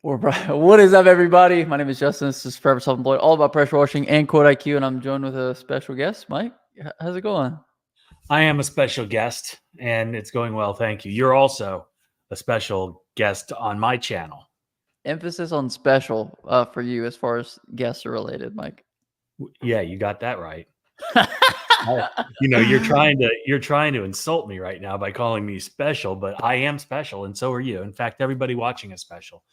What is up, everybody? My name is Justin. This is Forever Self-Employed, all about pressure washing and quote IQ, and I'm joined with a special guest, Mike. How's it going? I am a special guest, and it's going well, thank you. You're also a special guest on my channel. Emphasis on special for you as far as guests are related, Mike. Yeah, you got that right. You're trying to insult me right now by calling me special, but I am special, and so are you. In fact, everybody watching is special.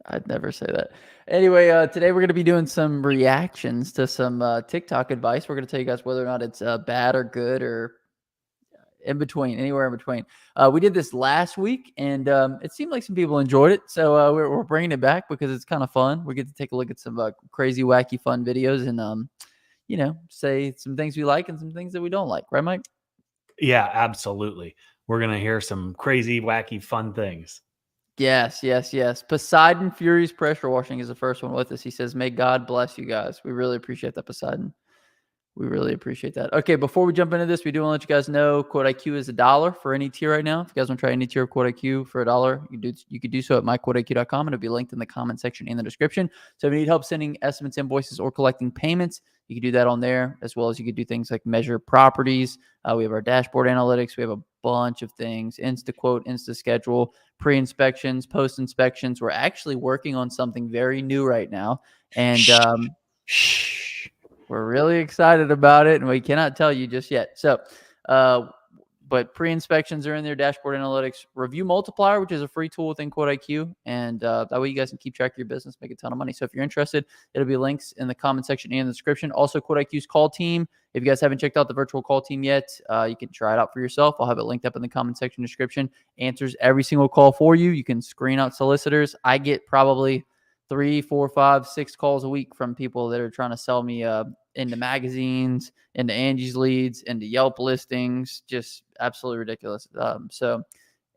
I'd never say that. Anyway, today we're going to be doing some reactions to some TikTok advice. We're going to tell you guys whether or not it's bad or good or in between, anywhere in between. We did this last week, and it seemed like some people enjoyed it. So we're bringing it back because it's kind of fun. We get to take a look at some crazy, wacky, fun videos and, say some things we like and some things that we don't like. Right, Mike? Yeah, absolutely. We're going to hear some crazy, wacky, fun things. Yes. Poseidon Fury's pressure washing is the first one with us. He says, "May God bless you guys." We really appreciate that, Poseidon. We really appreciate that. Okay, before we jump into this, we do want to let you guys know Quote IQ is $1 for any tier right now. If you guys want to try any tier of Quote IQ for $1, you could do so at myquoteiq.com, and it'll be linked in the comment section in the description. So if you need help sending estimates, invoices, or collecting payments, you can do that on there, as well as you could do things like measure properties. We have our dashboard analytics. We have a bunch of things: InstaQuote, InstaSchedule, pre-inspections, post-inspections. We're actually working on something very new right now, and Shh. we're really excited about it, and we cannot tell you just yet. So, but pre-inspections are in there, dashboard analytics, review multiplier, which is a free tool within Quote IQ, and that way you guys can keep track of your business, make a ton of money. So if you're interested, it'll be links in the comment section and the description. Also, Quote IQ's call team. If you guys haven't checked out the virtual call team yet, you can try it out for yourself. I'll have it linked up in the comment section description. Answers every single call for you. You can screen out solicitors. I get probably 3, 4, 5, 6 calls a week from people that are trying to sell me into magazines, into Angie's Leads, into Yelp listings. Just absolutely ridiculous. So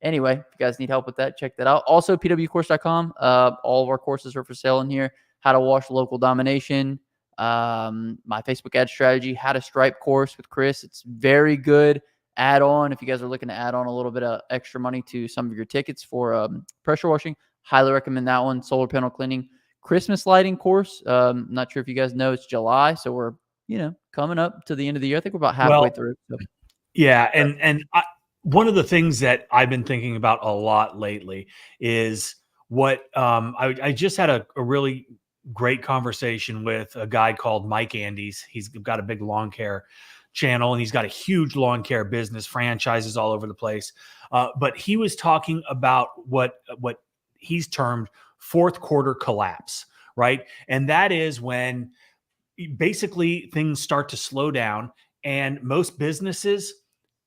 anyway, if you guys need help with that, check that out. Also, pwcourse.com. All of our courses are for sale in here. How to wash local domination, my Facebook ad strategy, how to Stripe course with Chris. It's very good. Add on if you guys are looking to add on a little bit of extra money to some of your tickets for pressure washing. Highly recommend that one. Solar panel cleaning, Christmas lighting course. Not sure if you guys know, it's July, so we're coming up to the end of the year. I think we're about halfway through. So. Yeah, one of the things that I've been thinking about a lot lately is what I just had a really great conversation with a guy called Mike Andes. He's got a big lawn care channel, and he's got a huge lawn care business, franchises all over the place. But he was talking about what he's termed fourth quarter collapse, right? And that is when basically things start to slow down, and most businesses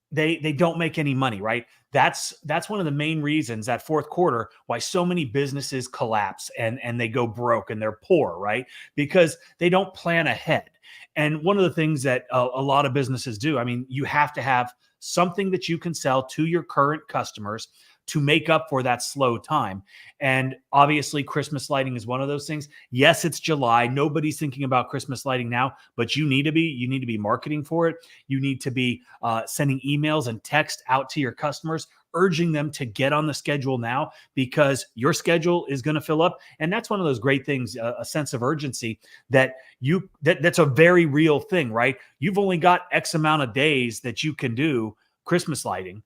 they don't make any money, right? That's one of the main reasons, that fourth quarter, why so many businesses collapse and they go broke and they're poor, right? Because they don't plan ahead. And one of the things that a lot of businesses do, I mean, you have to have something that you can sell to your current customers to make up for that slow time. And obviously, Christmas lighting is one of those things. Yes, it's July. Nobody's thinking about Christmas lighting now, but you need to be. You need to be marketing for it. You need to be sending emails and text out to your customers, urging them to get on the schedule now, because your schedule is going to fill up. And that's one of those great things, a sense of urgency that's a very real thing, right? You've only got X amount of days that you can do Christmas lighting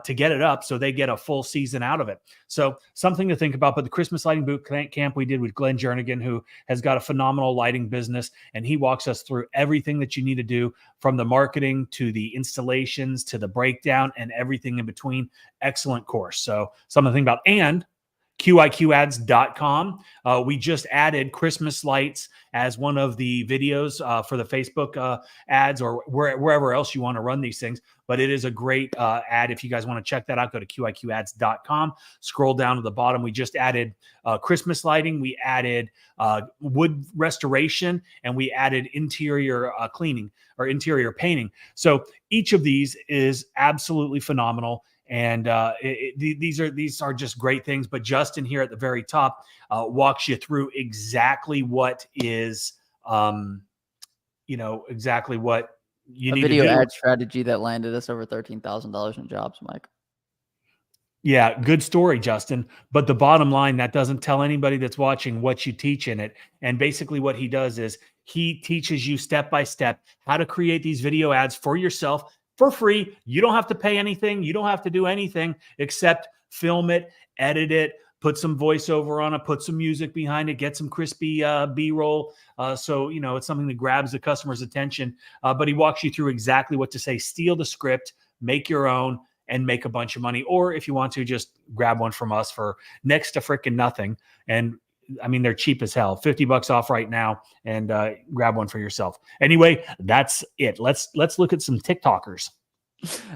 to get it up, so they get a full season out of it. So something to think about. But the Christmas lighting boot camp we did with Glenn Jernigan, who has got a phenomenal lighting business, and he walks us through everything that you need to do, from the marketing to the installations to the breakdown and everything in between. Excellent course. So something to think about. And qiqads.com. We just added Christmas lights as one of the videos for the Facebook ads, or wherever else you want to run these things. But it is a great ad. If you guys want to check that out, go to qiqads.com. Scroll down to the bottom. We just added Christmas lighting. We added wood restoration, and we added interior cleaning or interior painting. So each of these is absolutely phenomenal. And these are just great things. But Justin here at the very top walks you through exactly what is, exactly what you need to do. A video ad strategy that landed us over $13,000 in jobs, Mike. Yeah, good story, Justin. But the bottom line, that doesn't tell anybody that's watching what you teach in it. And basically, what he does is he teaches you step by step how to create these video ads for yourself for free. You don't have to pay anything. You don't have to do anything except film it, edit it, put some voiceover on it, put some music behind it, get some crispy B-roll. So, it's something that grabs the customer's attention. But he walks you through exactly what to say. Steal the script, make your own, and make a bunch of money. Or if you want to, just grab one from us for next to freaking nothing. And I mean, they're cheap as hell. $50 off right now, and grab one for yourself. Anyway, that's it. Let's look at some TikTokers.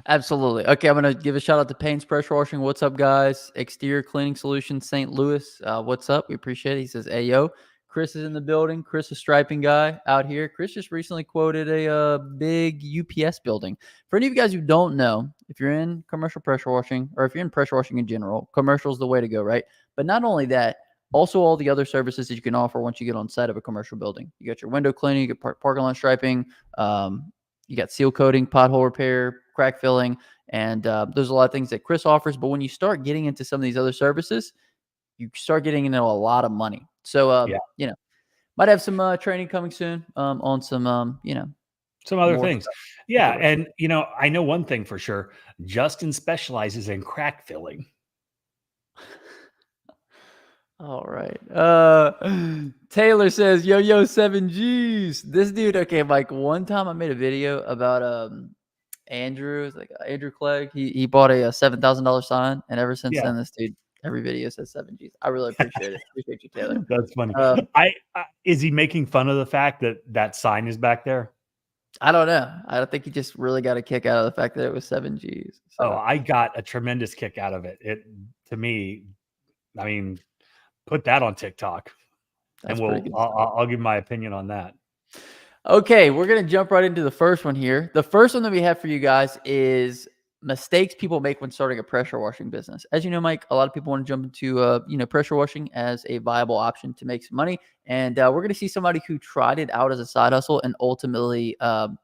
Absolutely. Okay, I'm going to give a shout out to Payne's Pressure Washing. What's up, guys? Exterior Cleaning Solutions, St. Louis. What's up? We appreciate it. He says, hey, yo. Chris is in the building. Chris, a striping guy out here. Chris just recently quoted a big UPS building. For any of you guys who don't know, if you're in commercial pressure washing, or if you're in pressure washing in general, commercial is the way to go, right? But not only that, also all the other services that you can offer once you get on site of a commercial building. You got your window cleaning, you got parking lot striping, you got seal coating, pothole repair, crack filling, and there's a lot of things that Chris offers. But when you start getting into some of these other services, you start getting into a lot of money. So, might have some training coming soon on some, some other things. stuff. Yeah. And, I know one thing for sure. Justin specializes in crack filling. All right. Taylor says, yo, 7Gs. This dude, okay, Mike, one time I made a video about Andrew. It's like Andrew Clegg. He bought a $7,000 sign, and ever since then, this dude, every video says 7Gs. I really appreciate it. Appreciate you, Taylor. That's funny. Is he making fun of the fact that sign is back there? I don't know. I don't think he just really got a kick out of the fact that it was 7Gs. So. Oh, I got a tremendous kick out of it. To me, I mean, put that on TikTok, and I'll give my opinion on that. Okay, we're going to jump right into the first one here. The first one that we have for you guys is mistakes people make when starting a pressure washing business. As you know, Mike, a lot of people want to jump into pressure washing as a viable option to make some money. And we're going to see somebody who tried it out as a side hustle and ultimately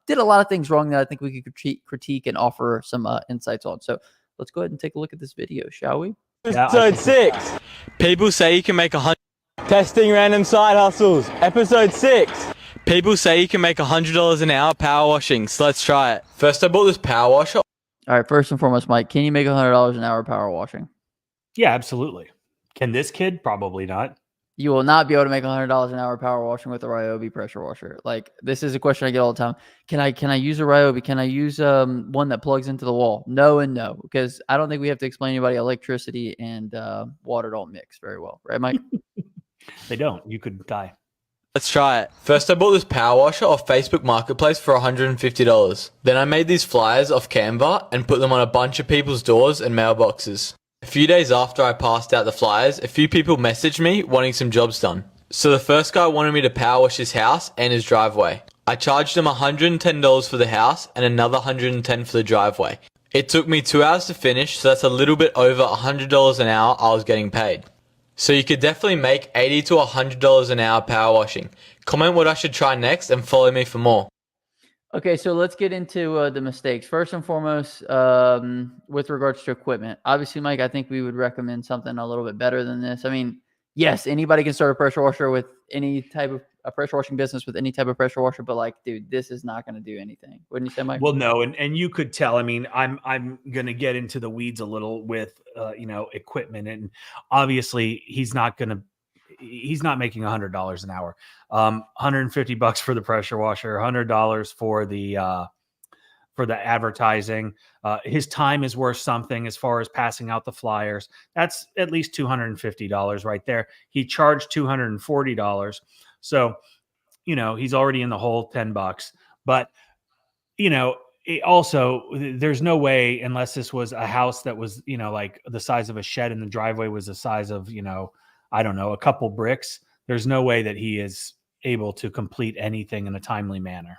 did a lot of things wrong that I think we could critique and offer some insights on. So let's go ahead and take a look at this video, shall we? Episode 6. People say you can make 100. Testing random side hustles. Episode 6. People say you can make $100 an hour power washing, so let's try it. First, I bought this power washer. All right, first and foremost, Mike, can you make $100 an hour power washing? Yeah, absolutely. Can this kid? Probably not. You will not be able to make $100 an hour power washing with a Ryobi pressure washer. Like, this is a question I get all the time. Can I use a Ryobi? Can I use one that plugs into the wall? No and no, because I don't think we have to explain to anybody electricity and water don't mix very well. Right, Mike? They don't. You could die. Let's try it. First, I bought this power washer off Facebook Marketplace for $150. Then I made these flyers off Canva and put them on a bunch of people's doors and mailboxes. A few days after I passed out the flyers, a few people messaged me wanting some jobs done. So the first guy wanted me to power wash his house and his driveway. I charged him $110 for the house and another $110 for the driveway. It took me 2 hours to finish, so that's a little bit over $100 an hour I was getting paid. So you could definitely make $80 to $100 an hour power washing. Comment what I should try next and follow me for more. Okay, so let's get into the mistakes. First and foremost, with regards to equipment. Obviously, Mike, I think we would recommend something a little bit better than this. I mean, yes, anybody can start a pressure washer with any type of a pressure washing business with any type of pressure washer, but like, dude, this is not going to do anything. Wouldn't you say, Mike? Well, no, and you could tell. I mean, I'm going to get into the weeds a little with equipment, and obviously he's not making $100 an hour. $150 for the pressure washer, $100 for the advertising. His time is worth something as far as passing out the flyers. That's at least $250 right there. He charged $240. So, he's already in the hole $10. But, also there's no way, unless this was a house that was, like the size of a shed and the driveway was the size of, I don't know, a couple bricks. There's no way that he is able to complete anything in a timely manner.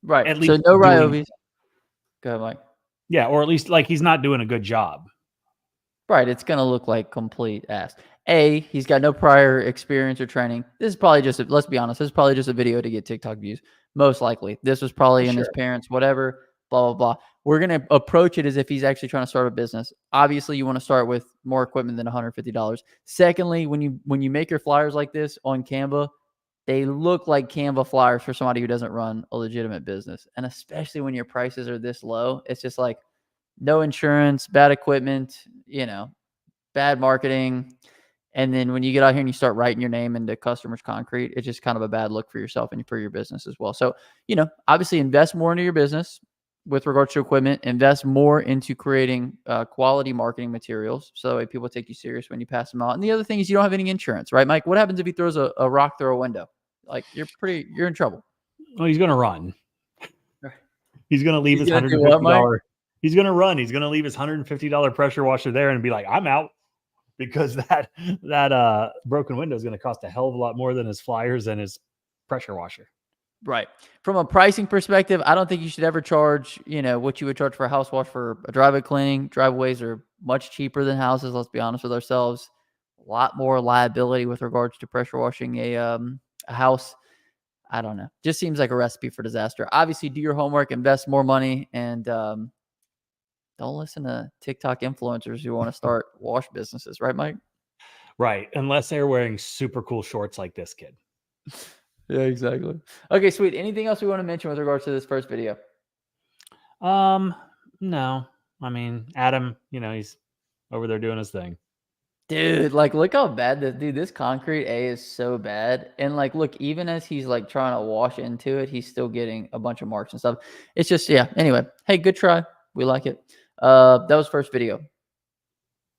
Right. At least so no Ryobis. Go ahead, Mike. Yeah, or at least like he's not doing a good job. Right. It's going to look like complete ass. He's got no prior experience or training. This is probably just, let's be honest, this is probably just a video to get TikTok views. Most likely. This was probably in his parents' whatever, blah, blah, blah. We're going to approach it as if he's actually trying to start a business. Obviously, you want to start with more equipment than $150. Secondly, when you make your flyers like this on Canva, they look like Canva flyers for somebody who doesn't run a legitimate business. And especially when your prices are this low, it's just like no insurance, bad equipment, bad marketing. And then when you get out here and you start writing your name into customers' concrete, it's just kind of a bad look for yourself and for your business as well. So, obviously invest more into your business with regards to equipment, invest more into creating quality marketing materials. So that way people take you serious when you pass them out. And the other thing is you don't have any insurance, right, Mike? What happens if he throws a rock through a window? Like you're in trouble. Well, he's going to run. He's going to leave his $150. He's going to run. He's going to leave his $150 pressure washer there and be like, I'm out. Because that broken window is going to cost a hell of a lot more than his flyers and his pressure washer. Right. From a pricing perspective, I don't think you should ever charge, what you would charge for a house wash for a driveway cleaning. Driveways are much cheaper than houses. Let's be honest with ourselves. A lot more liability with regards to pressure washing a house. I don't know. Just seems like a recipe for disaster. Obviously, do your homework, invest more money, and don't listen to TikTok influencers who want to start wash businesses, right, Mike? Right. Unless they're wearing super cool shorts like this kid. Yeah, exactly. Okay, sweet. Anything else we want to mention with regards to this first video? No. I mean, Adam, he's over there doing his thing. Dude, look how bad this concrete is so bad. And look, even as he's trying to wash into it, he's still getting a bunch of marks and stuff. It's just, yeah. Anyway, hey, good try. We like it. That was first video.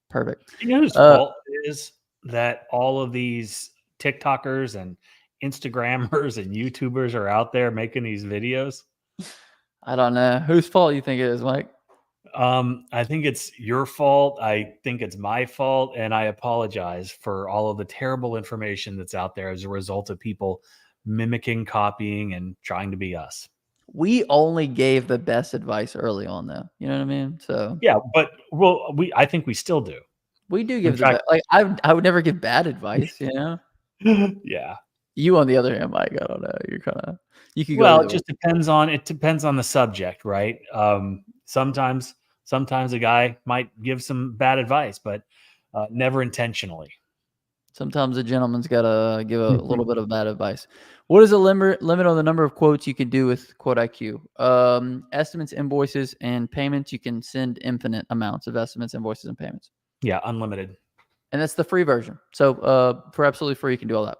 Perfect. You know whose fault it is that all of these TikTokers and Instagrammers and YouTubers are out there making these videos? I don't know. Whose fault you think it is, Mike? I think it's your fault. I think it's my fault. And I apologize for all of the terrible information that's out there as a result of people mimicking, copying, and trying to be us. We only gave the best advice early on, though. You know what I mean? So yeah, but I think we still do. We do give the best. I would never give bad advice. Yeah. You, on the other hand, Mike, I don't know. You're kind of it just depends on the subject, right? Sometimes a guy might give some bad advice, but never intentionally. Sometimes a gentleman's got to give a little bit of bad advice. What is the limit on the number of quotes you can do with Quote IQ? Estimates, invoices, and payments. You can send infinite amounts of estimates, invoices, and payments. Yeah, unlimited. And that's the free version. So for absolutely free, you can do all that.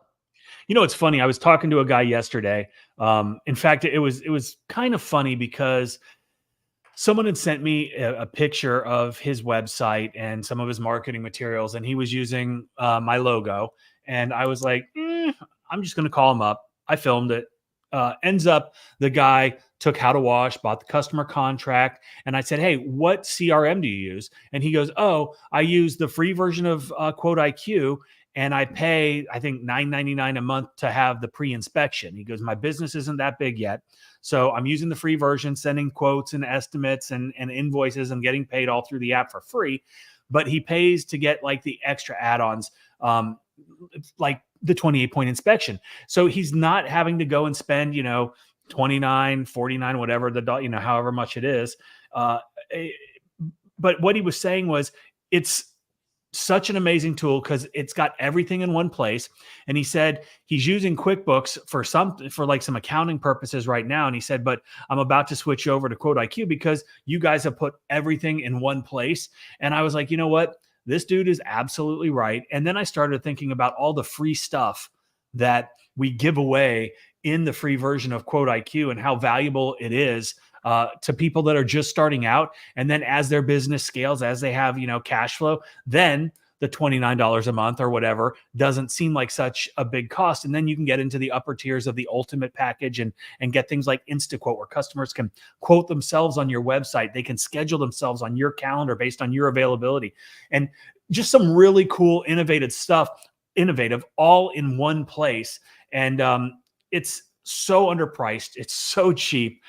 It's funny. I was talking to a guy yesterday. In fact, it was kind of funny because someone had sent me a picture of his website and some of his marketing materials, and he was using my logo. And I was like, I'm just going to call him up. I filmed it. Ends up, the guy took How to Wash, bought the customer contract, and I said, hey, what CRM do you use? And he goes, oh, I use the free version of Quote IQ, and I pay, I think, $9.99 a month to have the pre-inspection. He goes, my business isn't that big yet, so I'm using the free version, sending quotes and estimates and invoices. I'm getting paid all through the app for free, but he pays to get the extra add-ons, like the 28-point inspection. So he's not having to go and spend, $29, $49, whatever however much it is. But what he was saying was it's such an amazing tool because it's got everything in one place. And he said he's using QuickBooks for some accounting purposes right now. And he said, but I'm about to switch over to Quote IQ because you guys have put everything in one place. And I was like, you know what? This dude is absolutely right. And then I started thinking about all the free stuff that we give away in the free version of Quote IQ and how valuable it is to people that are just starting out. And then as their business scales, as they have, cash flow, then the $29 a month or whatever doesn't seem like such a big cost. And then you can get into the upper tiers of the ultimate package and get things like InstaQuote, where customers can quote themselves on your website. They can schedule themselves on your calendar based on your availability, and just some really cool, innovative all in one place. And it's so underpriced. It's so cheap.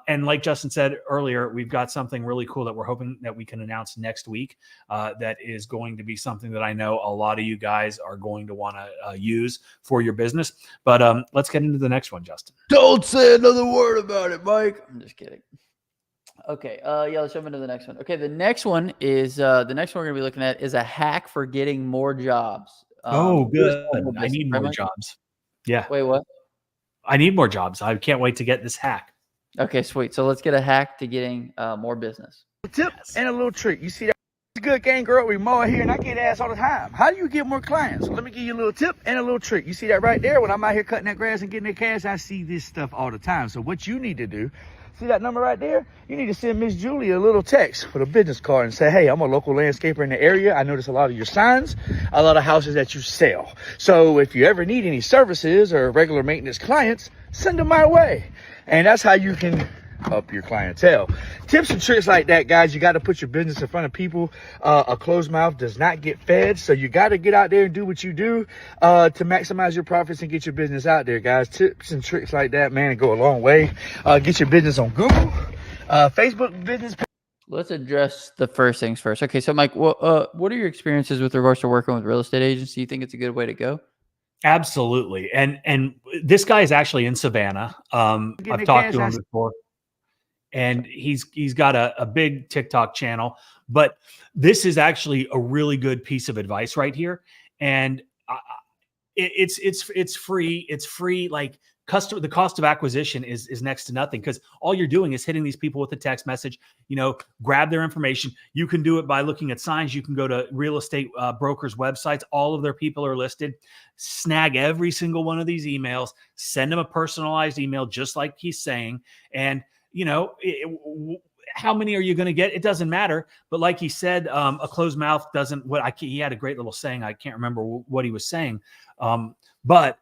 And like Justin said earlier, we've got something really cool that we're hoping that we can announce next week. That is going to be something that I know a lot of you guys are going to want to use for your business. But let's get into the next one, Justin. Don't say another word about it, Mike. I'm just kidding. Okay. Yeah, let's jump into the next one. Okay, the next one is the next one we're gonna be looking at is a hack for getting more jobs. Oh, You just good. want more I business, need right, more Mike? jobs. Yeah, Wait, what? I need more jobs. I can't wait to get this hack. Okay, sweet. So let's get a hack to getting more business. Tip Yes. and a little trick. You see that? It's good gang girl. We mow here and I get asked all the time. How do you get more clients? So let me give you a little tip and a little trick. You see that right there? When I'm out here cutting that grass and getting that cash, I see this stuff all the time. So what you need to do, see that number right there? You need to send Miss Julie a little text with a business card and say, hey, I'm a local landscaper in the area. I notice a lot of your signs, a lot of houses that you sell. So if you ever need any services or regular maintenance clients, send them my way. And that's how you can up your clientele. Tips and tricks like that, guys. You got to put your business in front of people. A closed mouth does not get fed. So you got to get out there and do what you do to maximize your profits and get your business out there, guys. Tips and tricks like that, man, go a long way. Get your business on Google, Facebook business. Let's address the first things first. Okay, so Mike, what are your experiences with regards to working with real estate agents? Do you think it's a good way to go? Absolutely. And this guy is actually in Savannah. I've talked to him before. And he's got a big TikTok channel, but this is actually a really good piece of advice right here. And it's free. It's free. Like the cost of acquisition is next to nothing because all you're doing is hitting these people with a text message. Grab their information. You can do it by looking at signs. You can go to real estate brokers' websites. All of their people are listed. Snag every single one of these emails. Send them a personalized email, just like he's saying, and how many are you going to get? It doesn't matter. But like he said, a closed mouth doesn't. He had a great little saying. I can't remember what he was saying. But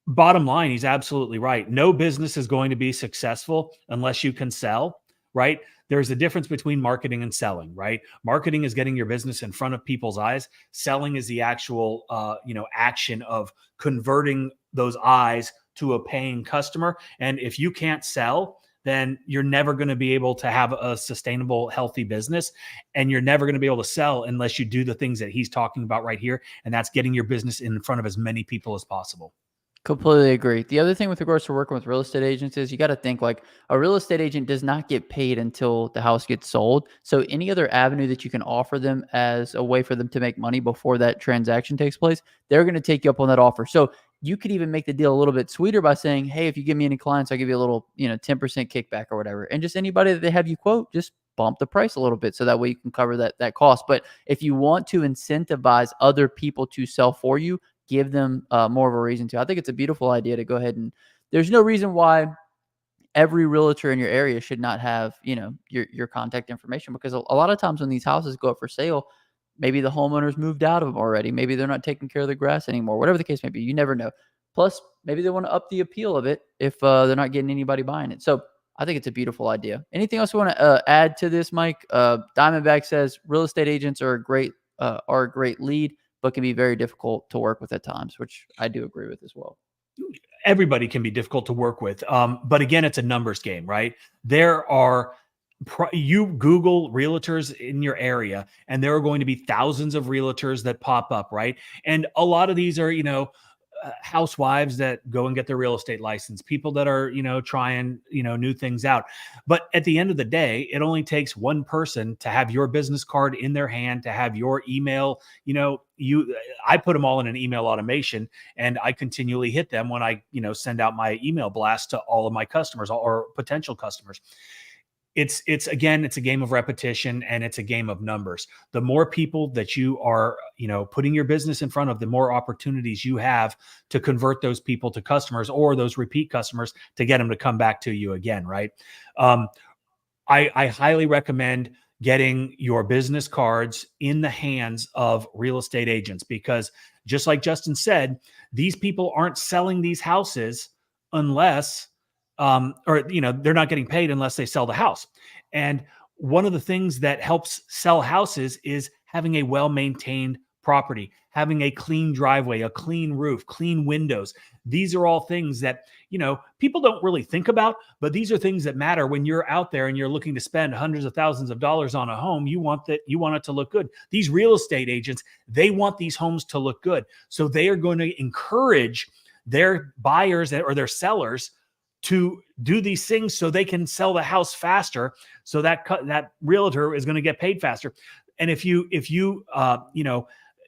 bottom line, he's absolutely right. No business is going to be successful unless you can sell, right? There's a difference between marketing and selling, right? Marketing is getting your business in front of people's eyes. Selling is the actual, action of converting those eyes to a paying customer. And if you can't sell, then you're never going to be able to have a sustainable, healthy business. And you're never going to be able to sell unless you do the things that he's talking about right here. And that's getting your business in front of as many people as possible. Completely agree. The other thing with regards to working with real estate agents is you got to think like a real estate agent does not get paid until the house gets sold. So any other avenue that you can offer them as a way for them to make money before that transaction takes place, they're going to take you up on that offer. So you could even make the deal a little bit sweeter by saying, hey, if you give me any clients, I'll give you a little, 10% kickback or whatever. And just anybody that they have you quote, just bump the price a little bit so that way you can cover that cost. But if you want to incentivize other people to sell for you, give them more of a reason to. I think it's a beautiful idea to go ahead and there's no reason why every realtor in your area should not have, your contact information because a lot of times when these houses go up for sale, maybe the homeowners moved out of them already. Maybe they're not taking care of the grass anymore, whatever the case may be. You never know. Plus, maybe they want to up the appeal of it if they're not getting anybody buying it. So I think it's a beautiful idea. Anything else you want to add to this, Mike? Diamondback says real estate agents are a great lead, but can be very difficult to work with at times, which I do agree with as well. Everybody can be difficult to work with. But again, it's a numbers game, right? You Google realtors in your area, and there are going to be thousands of realtors that pop up, right? And a lot of these are, housewives that go and get their real estate license, people that are, trying, new things out. But at the end of the day, it only takes one person to have your business card in their hand, to have your email, I put them all in an email automation and I continually hit them when I, send out my email blast to all of my customers or potential customers. It's a game of repetition and it's a game of numbers. The more people that you are, putting your business in front of, the more opportunities you have to convert those people to customers or those repeat customers to get them to come back to you again. Right. I highly recommend getting your business cards in the hands of real estate agents because just like Justin said, these people aren't selling these houses unless they're not getting paid unless they sell the house. And one of the things that helps sell houses is having a well-maintained property, having a clean driveway, a clean roof, clean windows. These are all things that, people don't really think about, but these are things that matter when you're out there and you're looking to spend hundreds of thousands of dollars on a home. You want it to look good. These real estate agents, they want these homes to look good. So they are going to encourage their buyers or their sellers to do these things so they can sell the house faster. So that realtor is going to get paid faster. And if you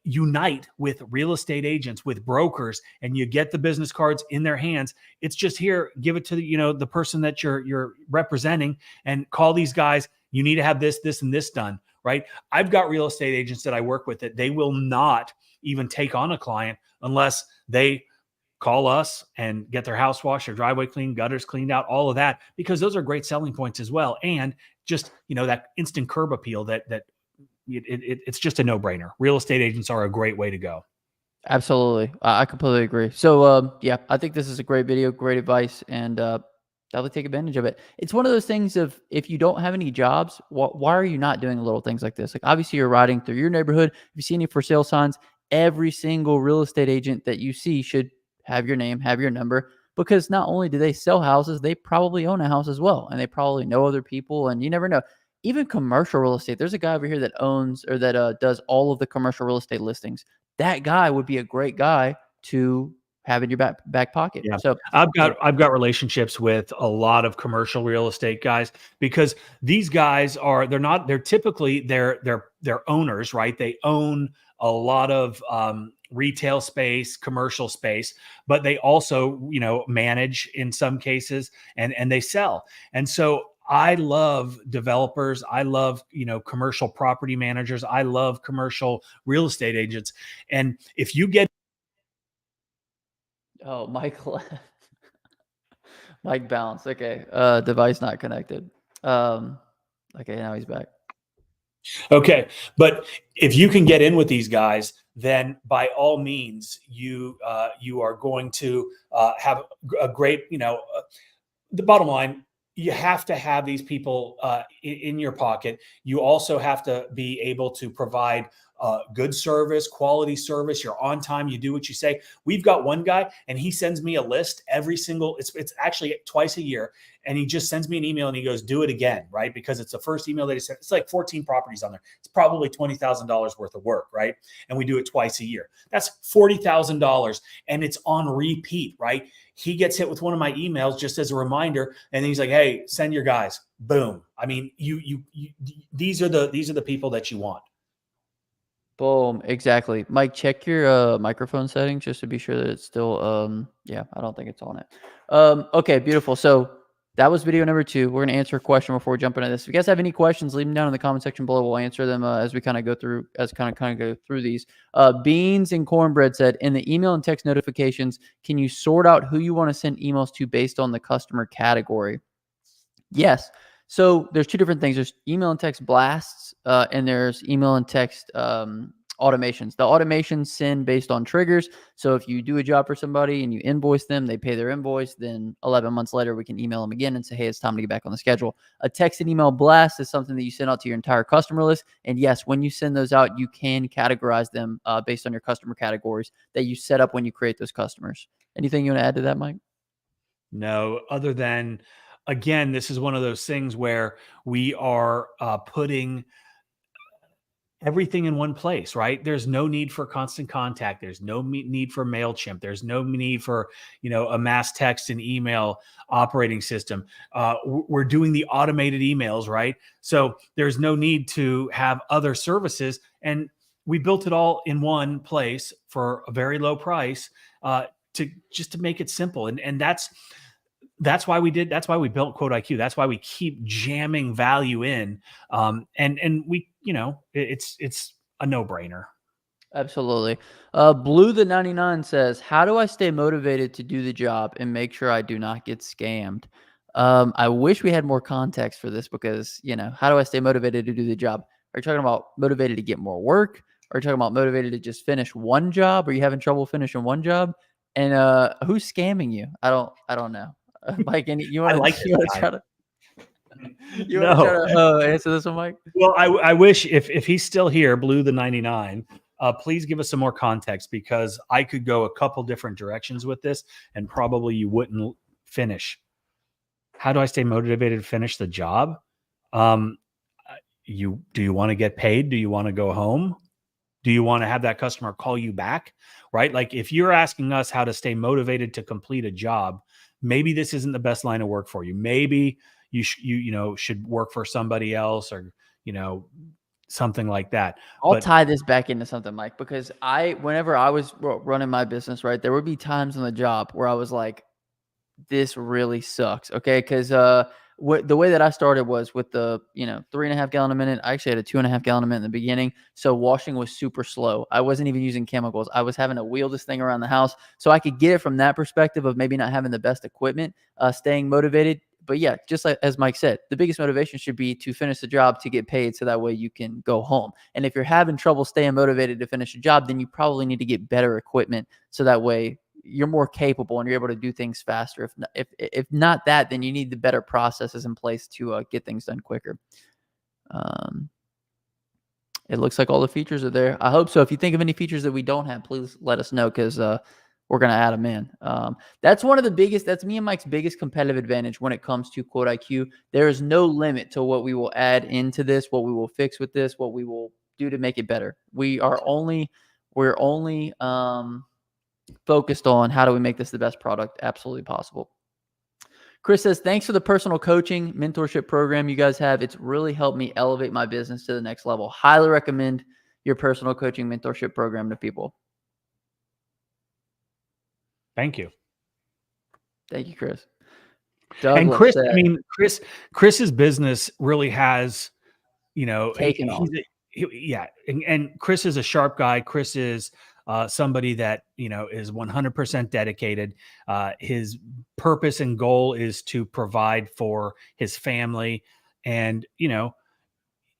unite with real estate agents, with brokers, and you get the business cards in their hands, it's just here, give it to the person that you're representing, and call these guys. You need to have this, and this done, right? I've got real estate agents that I work with that they will not even take on a client unless they call us and get their house washed, their driveway cleaned, gutters cleaned out, all of that, because those are great selling points as well. And just, that instant curb appeal it's just a no-brainer. Real estate agents are a great way to go. Absolutely. I completely agree. So, yeah, I think this is a great video, great advice, and definitely take advantage of it. It's one of those things of, if you don't have any jobs, why are you not doing little things like this? Like, obviously you're riding through your neighborhood. If you see any for sale signs, every single real estate agent that you see should have your name, have your number, because not only do they sell houses, they probably own a house as well, and they probably know other people, and you never know. Even commercial real estate. There's a guy over here that owns, or that does all of the commercial real estate listings. That guy would be a great guy to have in your back pocket. Yeah. So I've got relationships with a lot of commercial real estate guys, because these guys they're typically they're owners, right? They own a lot of retail space, commercial space, but they also, manage in some cases, and they sell. And so I love developers. I love, commercial property managers. I love commercial real estate agents. And if you get Mike left. Mike bounced. Okay. Device not connected. Okay, now he's back. Okay. But if you can get in with these guys, then by all means, you are going to have a great, the bottom line, you have to have these people in your pocket. You also have to be able to provide good service, quality service. You're on time. You do what you say. We've got one guy, and he sends me a list it's actually twice a year. And he just sends me an email and he goes, do it again, right? Because it's the first email that he sent. It's like 14 properties on there. It's probably $20,000 worth of work, right? And we do it twice a year. That's $40,000, and it's on repeat, right? He gets hit with one of my emails just as a reminder, and then he's like, hey, send your guys. Boom. I mean, these are the people that you want. Boom. Exactly. Mike, check your microphone settings just to be sure that it's still, yeah, I don't think it's on it. Okay, beautiful. So that was video number 2. We're going to answer a question before we jump into this. If you guys have any questions, leave them down in the comment section below. We'll answer them as we kind of go through, these. Beans and Cornbread said, in the email and text notifications, can you sort out who you want to send emails to based on the customer category? Yes. So there's 2 different things. There's email and text blasts, and there's email and text automations. The automations send based on triggers. So if you do a job for somebody and you invoice them, they pay their invoice, then 11 months later, we can email them again and say, hey, it's time to get back on the schedule. A text and email blast is something that you send out to your entire customer list. And yes, when you send those out, you can categorize them based on your customer categories that you set up when you create those customers. Anything you want to add to that, Mike? No, other than, again, this is one of those things where we are putting everything in one place, right? There's no need for constant contact. There's no need for MailChimp. There's no need for, a mass text and email operating system. We're doing the automated emails, right? So there's no need to have other services. And we built it all in one place for a very low price to make it simple. And that's why we built Quote IQ. That's why we keep jamming value in. And we, it's a no-brainer. Absolutely. Blue the 99 says, how do I stay motivated to do the job and make sure I do not get scammed? I wish we had more context for this, because, how do I stay motivated to do the job? Are you talking about motivated to get more work? Are you talking about motivated to just finish one job? Are you having trouble finishing one job? And who's scamming you? I don't know. Mike, you want to try to answer this one, Mike? Well, I wish if he's still here, Blue the 99, please give us some more context, because I could go a couple different directions with this and probably you wouldn't finish. How do I stay motivated to finish the job? Do you want to get paid? Do you want to go home? Do you want to have that customer call you back? Right? Like, if you're asking us how to stay motivated to complete a job, maybe this isn't the best line of work for you. Maybe you should work for somebody else, or something like that. I'll But tie this back into something, Mike, because whenever I was running my business, right, there would be times on the job where I was like, this really sucks. Okay. Because the way that I started was with the 3.5 gallon a minute. I actually had a 2.5 gallon a minute in the beginning. So washing was super slow. I wasn't even using chemicals. I was having to wheel this thing around the house. So I could get it from that perspective of maybe not having the best equipment, staying motivated. But yeah, just like as Mike said, the biggest motivation should be to finish the job, to get paid, so that way you can go home. And if you're having trouble staying motivated to finish a job, then you probably need to get better equipment, so that way you're more capable and you're able to do things faster. If not that, then you need the better processes in place to get things done quicker. It looks like all the features are there. I hope so. If you think of any features that we don't have, please let us know, because we're going to add them in. That's me and Mike's biggest competitive advantage when it comes to Quote IQ. There is no limit to what we will add into this, what we will fix with this, what we will do to make it better. We're only focused on how do we make this the best product absolutely possible. Chris says, thanks for the personal coaching mentorship program you guys have. It's really helped me elevate my business to the next level. Highly recommend your personal coaching mentorship program to people. Thank you. Thank you, Chris. And Chris, Chris's business really has, taken off. And Chris is a sharp guy. Chris is somebody that is 100% dedicated. His purpose and goal is to provide for his family, and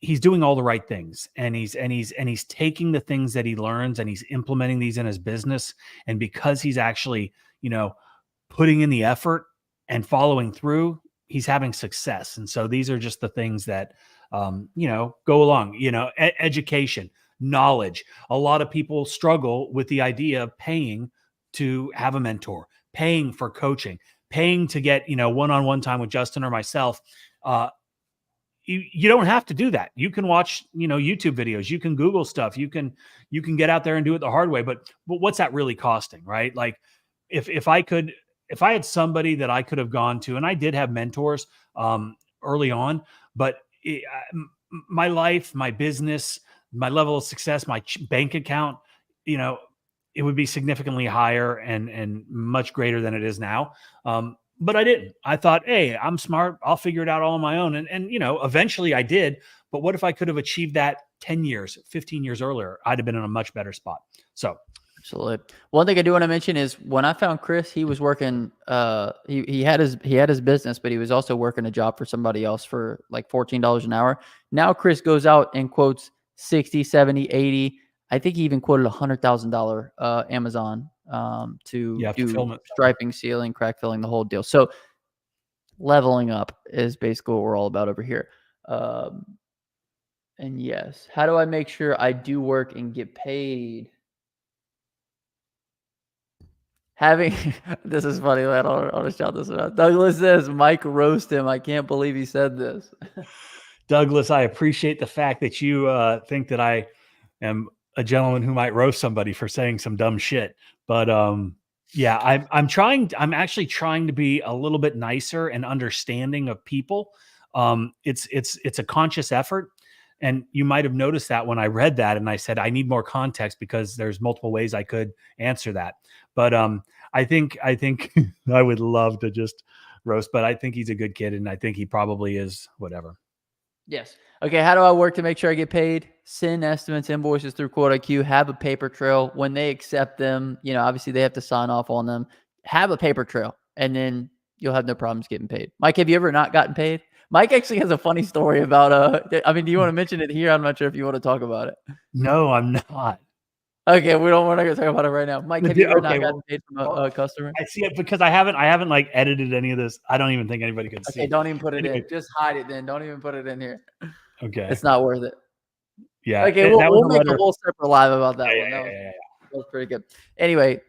he's doing all the right things, and he's taking the things that he learns and he's implementing these in his business. And because he's actually putting in the effort and following through, he's having success. And so these are just the things that go along. Education, knowledge. A lot of people struggle with the idea of paying to have a mentor, paying for coaching, paying to get one-on-one time with Justin or myself. You don't have to do that. You can watch YouTube videos, you can Google stuff, you can get out there and do it the hard way. But what's that really costing, right? Like if I had somebody that I could have gone to, and I did have mentors early on, but my life, my business, my level of success, my bank account, it would be significantly higher and much greater than it is now. But I didn't. I thought, hey, I'm smart. I'll figure it out all on my own. And eventually I did. But what if I could have achieved that 10 years, 15 years earlier? I'd have been in a much better spot. So absolutely. One thing I do want to mention is when I found Chris, he was working, he had his business, but he was also working a job for somebody else for like $14 an hour. Now Chris goes out and quotes 60, 70, 80. I think he even quoted $100,000 Amazon to do striping, sealing, crack filling, the whole deal. So leveling up is basically what we're all about over here. And yes, how do I make sure I do work and get paid? This is funny. I don't want to shout this out. Douglas says, Mike roast him. I can't believe he said this. Douglas, I appreciate the fact that you think that I am a gentleman who might roast somebody for saying some dumb shit. But yeah, I'm actually trying to be a little bit nicer and understanding of people. It's a conscious effort. And you might have noticed that when I read that and I said, I need more context because there's multiple ways I could answer that. But I think I would love to just roast, but I think he's a good kid and I think he probably is whatever. Yes. Okay. How do I work to make sure I get paid? Send estimates, invoices through Quote IQ. Have a paper trail. When they accept them, obviously they have to sign off on them. Have a paper trail, and then you'll have no problems getting paid. Mike, have you ever not gotten paid? Mike actually has a funny story about, do you want to mention it here? I'm not sure if you want to talk about it. No, I'm not. Okay. We're not going to talk about it right now. Mike, have you ever not gotten paid from a customer? I see it because I haven't like edited any of this. I don't even think anybody could see it. Okay. Don't even put it in. Just hide it then. Don't even put it in here. Okay. It's not worth it. Yeah. Okay. We'll make a whole separate live about that one. That was pretty good. Anyway,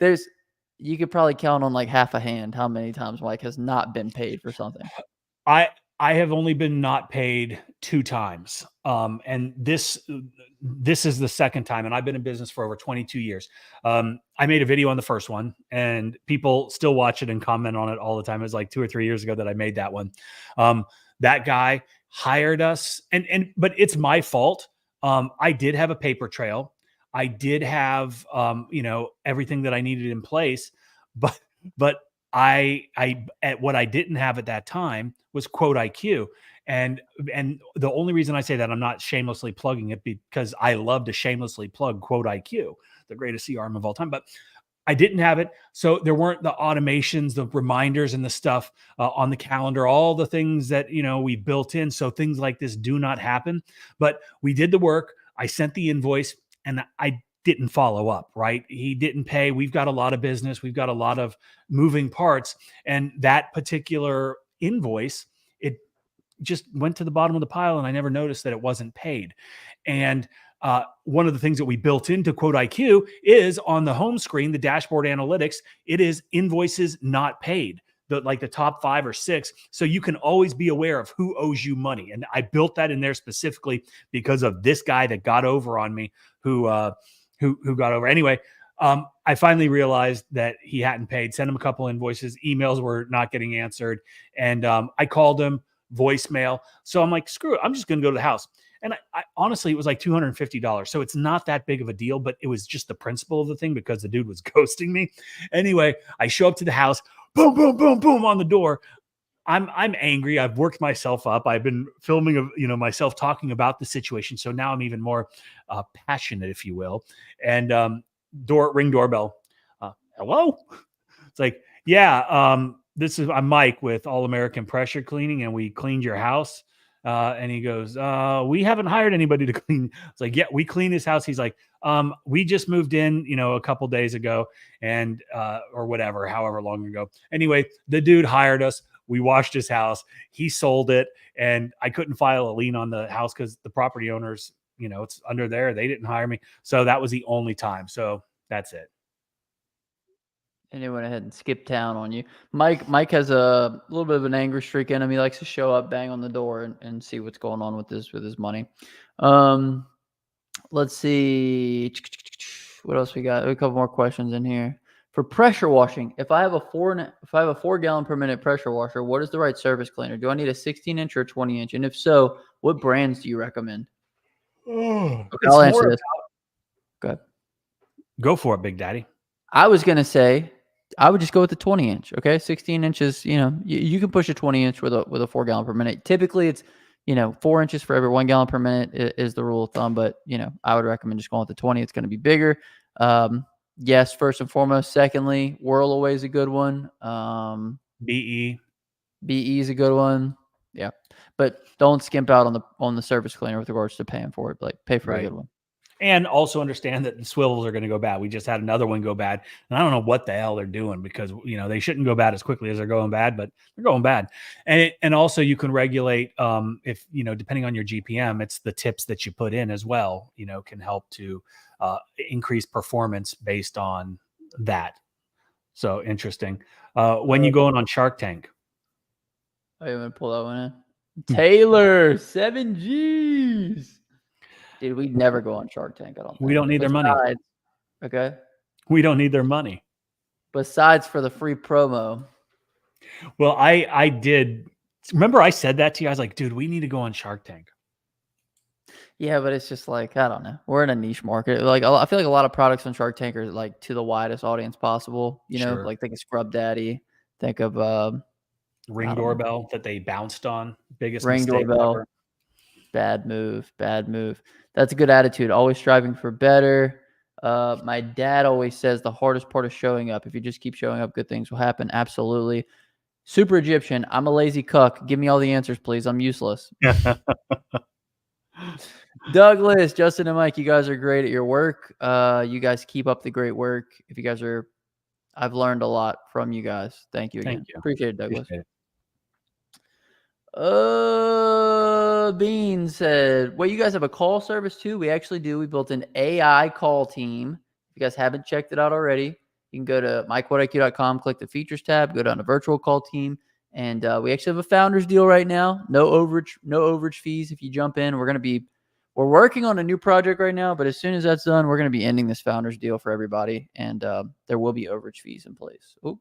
you could probably count on like half a hand how many times Mike has not been paid for something. I have only been not paid 2 times. And this is the second time, and I've been in business for over 22 years. I made a video on the first one, and people still watch it and comment on it all the time. It was like 2 or 3 years ago that I made that one. That guy hired us, but it's my fault. I did have a paper trail. I did have, everything that I needed in place, but I at what I didn't have at that time was quote IQ. And the only reason I say that, I'm not shamelessly plugging it, because I love to shamelessly plug quote IQ, the greatest CRM of all time, but I didn't have it. So there weren't the automations, the reminders, and the stuff on the calendar, all the things that, we built in. So things like this do not happen, but we did the work. I sent the invoice and I didn't follow up, right? He didn't pay. We've got a lot of business. We've got a lot of moving parts. And that particular invoice, it just went to the bottom of the pile, and I never noticed that it wasn't paid. And one of the things that we built into Quote IQ is on the home screen, the dashboard analytics, it is invoices not paid, like the top 5 or 6. So you can always be aware of who owes you money. And I built that in there specifically because of this guy that got over on me, who got over. Anyway, I finally realized that he hadn't paid, sent him a couple invoices, emails were not getting answered. And I called him, voicemail. So I'm like, screw it, I'm just going to go to the house. And I honestly, it was like $250. So it's not that big of a deal, but it was just the principle of the thing because the dude was ghosting me. Anyway, I show up to the house, boom, boom, boom, boom on the door. I'm angry. I've worked myself up. I've been filming, myself talking about the situation. So now I'm even more passionate, if you will. And ring doorbell. Hello? It's like, yeah, I'm Mike with All American Pressure Cleaning, and we cleaned your house. And he goes, we haven't hired anybody to clean. It's like, yeah, we clean his house. He's like, we just moved in, a couple days ago, and or whatever, however long ago. Anyway, the dude hired us. We washed his house. He sold it, and I couldn't file a lien on the house because the property owners, it's under there. They didn't hire me. So that was the only time. So that's it. And they went ahead and skipped town on you. Mike has a little bit of an anger streak in him. He likes to show up, bang on the door, and see what's going on with his money. Let's see. What else we got? A couple more questions in here. For pressure washing, if I have a 4 gallon per minute pressure washer, what is the right surface cleaner? Do I need a 16-inch or a 20-inch? And if so, what brands do you recommend? Okay, I'll answer this. Go ahead. Go for it, Big Daddy. I was going to say, I would just go with the 20-inch. Okay. 16 inches, you can push a 20-inch with a 4 gallon per minute. Typically it's, 4 inches for every 1 gallon per minute is the rule of thumb, but I would recommend just going with the 20. It's going to be bigger. Yes. First and foremost. Secondly, Whirlaway is a good one. BE is a good one. Yeah. But don't skimp out on the surface cleaner with regards to paying for it. Like pay for a good one. And also understand that the swivels are going to go bad. We just had another one go bad. And I don't know what the hell they're doing because, they shouldn't go bad as quickly as they're going bad, but they're going bad. And also you can regulate, if, depending on your GPM, it's the tips that you put in as well, can help to increase performance based on that. So interesting. When you going on Shark Tank? Oh, you want to pull that one in? Taylor, 7 Gs. Dude, we'd never go on Shark Tank. I don't think. We don't need their money. Okay. We don't need their money. Besides for the free promo. Well, I did. Remember I said that to you? I was like, dude, we need to go on Shark Tank. Yeah, but it's just like, I don't know. We're in a niche market. Like, I feel like a lot of products on Shark Tank are like to the widest audience possible. Sure. Like think of Scrub Daddy. Think of Ring doorbell that they bounced on. Biggest Ring mistake doorbell. ever. Bad move. That's a good attitude. Always striving for better. My dad always says the hardest part is showing up. If you just keep showing up, good things will happen. Absolutely. Super Egyptian. I'm a lazy cuck. Give me all the answers, please. I'm useless. Douglas, Justin, and Mike, you guys are great at your work. You guys keep up the great work. If you guys are, I've learned a lot from you guys. Thank you again. Thank you. Appreciate it, Douglas. Appreciate it. Bean said, well, you guys have a call service too? We actually do. We built an AI call team. If you guys haven't checked it out already, you can go to myquoteiq.com, click the features tab, go down to virtual call team. And we actually have a founders deal right now. No overage fees if you jump in. We're going to be We're working on a new project right now, but as soon as that's done, we're going to be ending this founders deal for everybody, and there will be overage fees in place. Ooh.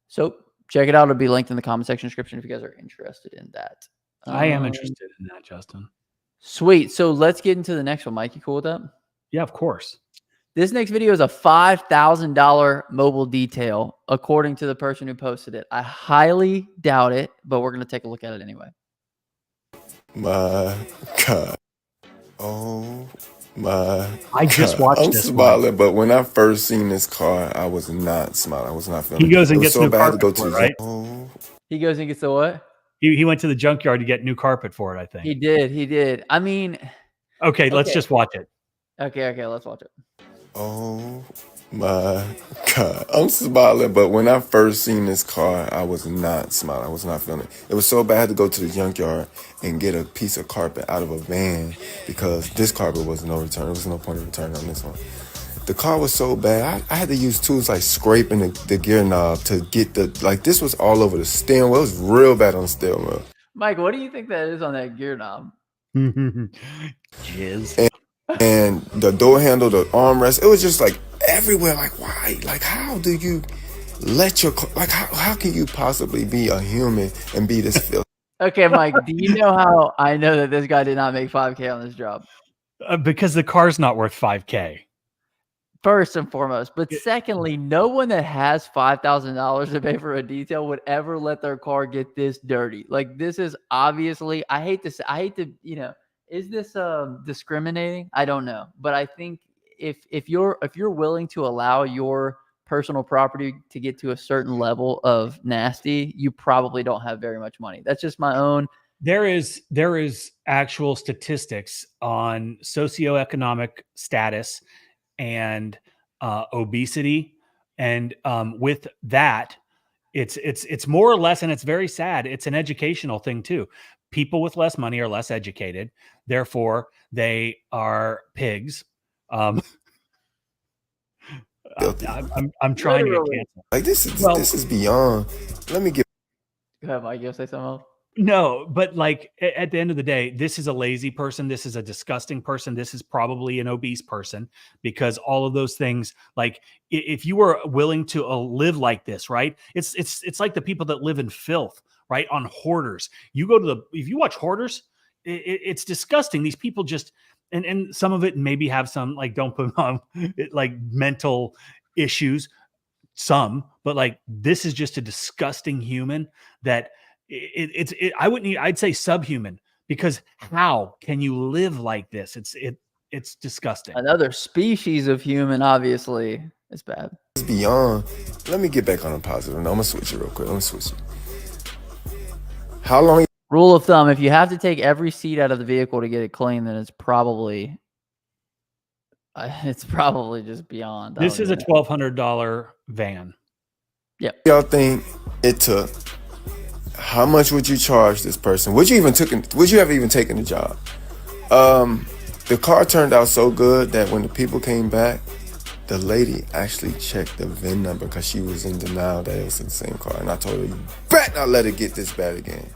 So check it out. It'll be linked in the comment section description if you guys are interested in that. I am interested in that, Justin. Sweet. So let's get into the next one. Mike, you cool with that? Yeah, of course. This next video is a $5,000 mobile detail, according to the person who posted it. I highly doubt it, but we're going to take a look at it anyway. My God. Oh my I just God. watched I'm this smiling, one. but when I first seen this car, I was not smiling. I was not feeling He goes and it. gets Was so new bad to carpet go for to it, right? Oh, He goes and gets the what? He went to the junkyard to get new carpet for it, I think. He did. He did. I mean, Okay, let's Okay. just watch it. okay, let's watch it. oh my God. I'm smiling, but when I first seen this car, I was not smiling. I was not feeling it. It was so bad to go to the junkyard and get a piece of carpet out of a van because this carpet was no return. There was no point of return on this one. The car was so bad. I had to use tools like scraping the gear knob to get this was all over the steering wheel. It was real bad on the steering wheel. Mike, what do you think that is on that gear knob? Jizz. And the door handle, the armrest, it was just like everywhere. Like, why? Like, how do you let your car, like, how can you possibly be a human and be this filthy? Okay, Mike, do you know how I know that this guy did not make 5K on this job? Because the car's not worth 5K. First and foremost, but secondly, no one that has $5,000 to pay for a detail would ever let their car get this dirty. Like, this is obviously, I hate to, is this discriminating? I don't know, but I think if you're willing to allow your personal property to get to a certain level of nasty, you probably don't have very much money. That's just my own. There is actual statistics on socioeconomic status and obesity, and with that, it's more or less, and it's very sad. It's an educational thing too. People with less money are less educated, therefore they are pigs. I'm trying to get canceled. Like, this is beyond. Let me get. Go ahead, Mike. You say something else? No, but like at the end of the day, this is a lazy person. This is a disgusting person. This is probably an obese person, because all of those things, like if you were willing to live like this, right? It's like the people that live in filth, right? On Hoarders. You go to if you watch Hoarders, it's disgusting. These people just, and some of it maybe have some, like, don't put on like mental issues, some, but like this is just a disgusting human that I'd say subhuman, because how can you live like this? It's disgusting. Another species of human, obviously. It's bad. It's beyond. Let me get back on a positive. No, I'm gonna switch it real quick. I'm gonna switch it. How long? Rule of thumb: if you have to take every seat out of the vehicle to get it clean, then it's probably just beyond. This is a $1,200 van. Yeah. Y'all think it took? How much would you charge this person? Would you have even taken the job? The car turned out so good that when the people came back, the lady actually checked the VIN number because she was in denial that it was the same car. And I told her, you bet not let it get this bad again.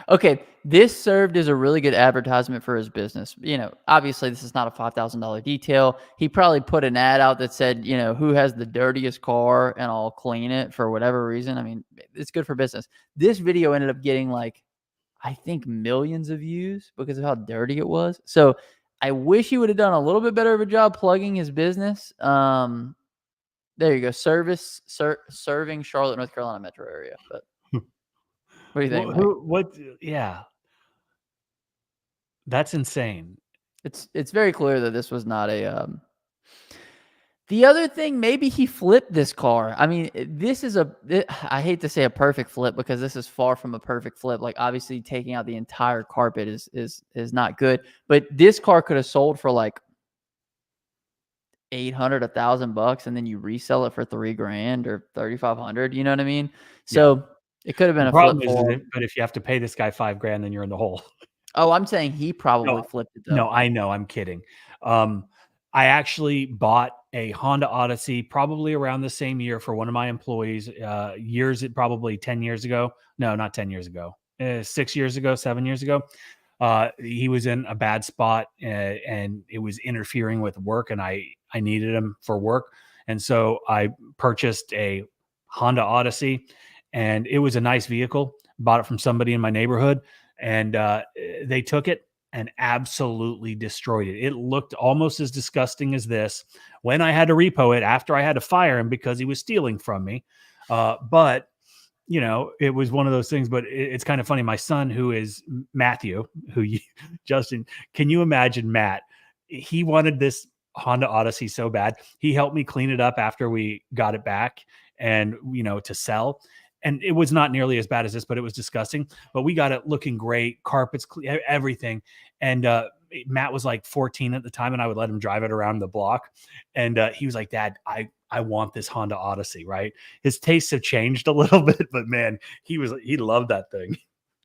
Okay, this served as a really good advertisement for his business. Obviously this is not a $5,000 detail. He probably put an ad out that said, who has the dirtiest car and I'll clean it for whatever reason. I mean, it's good for business. This video ended up getting I think millions of views because of how dirty it was. So I wish he would have done a little bit better of a job plugging his business. There you go. Serving Charlotte, North Carolina metro area. But what do you think? What? Yeah, that's insane. It's very clear that this was not a. The other thing, maybe he flipped this car. I mean, this is I hate to say a perfect flip because this is far from a perfect flip. Like, obviously taking out the entire carpet is not good, but this car could have sold for like $800, $1,000, and then you resell it for $3,000 or $3,500. You know what I mean? So yeah. It could have been a flip for him. But if you have to pay this guy $5,000, then you're in the hole. Oh, I'm saying he probably flipped it though. No, I know. I'm kidding. I actually bought a Honda Odyssey probably around the same year for one of my employees. Probably 10 years ago. No, not 10 years ago. 6 years ago, 7 years ago. He was in a bad spot, and it was interfering with work, and I needed him for work. And so I purchased a Honda Odyssey, and it was a nice vehicle. Bought it from somebody in my neighborhood, and they took it and absolutely destroyed it. It looked almost as disgusting as this when I had to repo it after I had to fire him because he was stealing from me. But you know, it was one of those things. But it's kind of funny. My son, who is Matthew, Justin, can you imagine Matt? He wanted this Honda Odyssey so bad. He helped me clean it up after we got it back, and you know, to sell. And it was not nearly as bad as this, but it was disgusting. But we got it looking great, carpets, everything. And Matt was like 14 at the time, and I would let him drive it around the block. And he was like, "Dad, I want this Honda Odyssey." Right? His tastes have changed a little bit, but man, he loved that thing.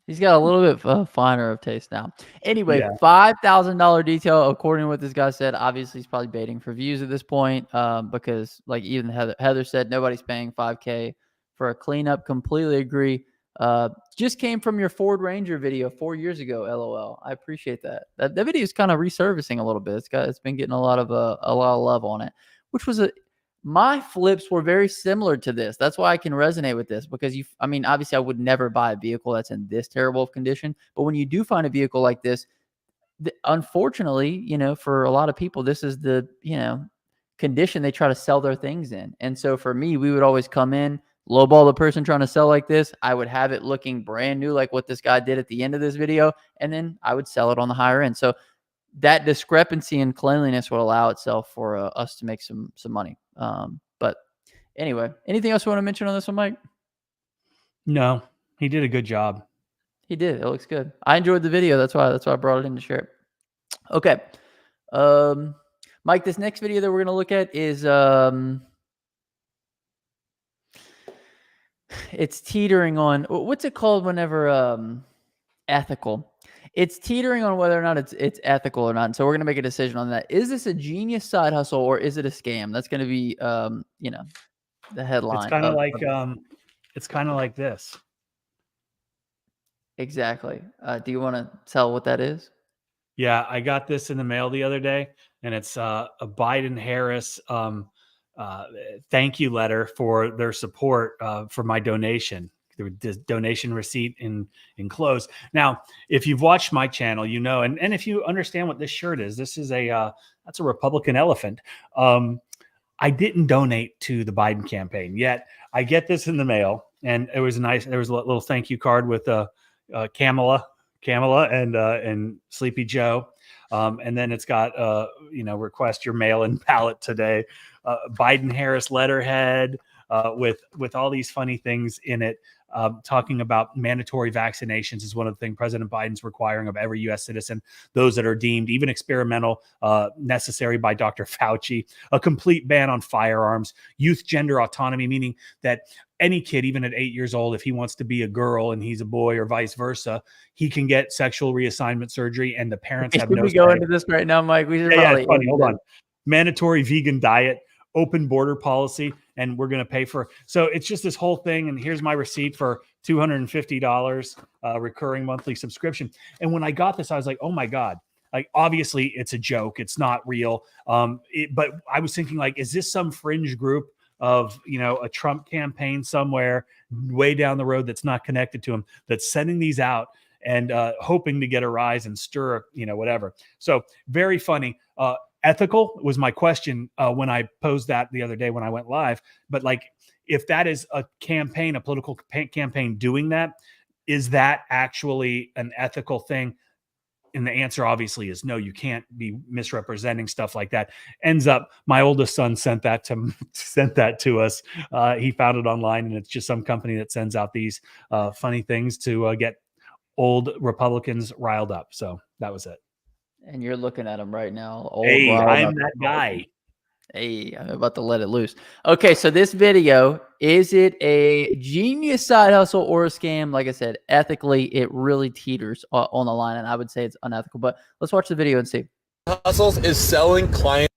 He's got a little bit finer of taste now. Anyway, Yeah. $5,000 detail, according to what this guy said. Obviously, he's probably baiting for views at this point, because like even Heather said, nobody's paying $5K for a cleanup. Completely agree. Just came from your Ford Ranger video 4 years ago. LOL. I appreciate that. That video is kind of resurfacing a little bit. It's been getting a lot of love on it, which was my flips were very similar to this. That's why I can resonate with this, because obviously I would never buy a vehicle that's in this terrible of condition. But when you do find a vehicle like this, unfortunately, you know, for a lot of people, this is the, you know, condition they try to sell their things in. And so for me, we would always come in, lowball the person trying to sell like this. I would have it looking brand new, like what this guy did at the end of this video. And then I would sell it on the higher end. So that discrepancy in cleanliness would allow itself for us to make some money. But anyway, anything else you want to mention on this one, Mike? No, he did a good job. He did. It looks good. I enjoyed the video. That's why I brought it in to share it. Okay. Mike, this next video that we're going to look at is, it's teetering on, what's it called whenever, ethical. It's teetering on whether or not it's ethical or not. And so we're going to make a decision on that. Is this a genius side hustle or is it a scam? That's going to be, you know, the headline. It's kind of like this. Exactly. Do you want to tell what that is? Yeah, I got this in the mail the other day, and it's a Biden-Harris thank you letter for their support for my donation. The donation receipt enclosed. Now, if you've watched my channel, you know, and if you understand what this shirt is, this is that's a Republican elephant. I didn't donate to the Biden campaign yet. I get this in the mail, and it was nice. There was a little thank you card with Kamala and Sleepy Joe. And then it's got, request your mail-in ballot today. Biden-Harris letterhead with all these funny things in it. Talking about mandatory vaccinations is one of the things President Biden's requiring of every U.S. citizen, those that are deemed even experimental, necessary by Dr. Fauci, a complete ban on firearms, youth gender autonomy, meaning that any kid, even at 8 years old, if he wants to be a girl and he's a boy or vice versa, he can get sexual reassignment surgery, and the parents have no say. Should we go into this right now, Mike? We should probably funny. Hold on. Mandatory vegan diet, open border policy, and we're going to pay for. So it's just this whole thing. And here's my receipt for $250 recurring monthly subscription. And when I got this, I was like, oh my God. Like, obviously it's a joke. It's not real. But I was thinking, like, is this some fringe group of, you know, a Trump campaign somewhere way down the road that's not connected to him, that's sending these out and hoping to get a rise and stir, you know, whatever. So very funny. Ethical was my question when I posed that the other day when I went live. But like, if that is a campaign, a political campaign doing that, is that actually an ethical thing? And the answer obviously is no. You can't be misrepresenting stuff like that. Ends up, my oldest son sent that to us. He found it online, and it's just some company that sends out these funny things to get old Republicans riled up. So that was it. And you're looking at him right now. Hey, I'm that guy. Hey, I'm about to let it loose. Okay, so this video, is it a genius side hustle or a scam? Like I said, ethically, it really teeters on the line, and I would say it's unethical. But let's watch the video and see. Hustles is selling client.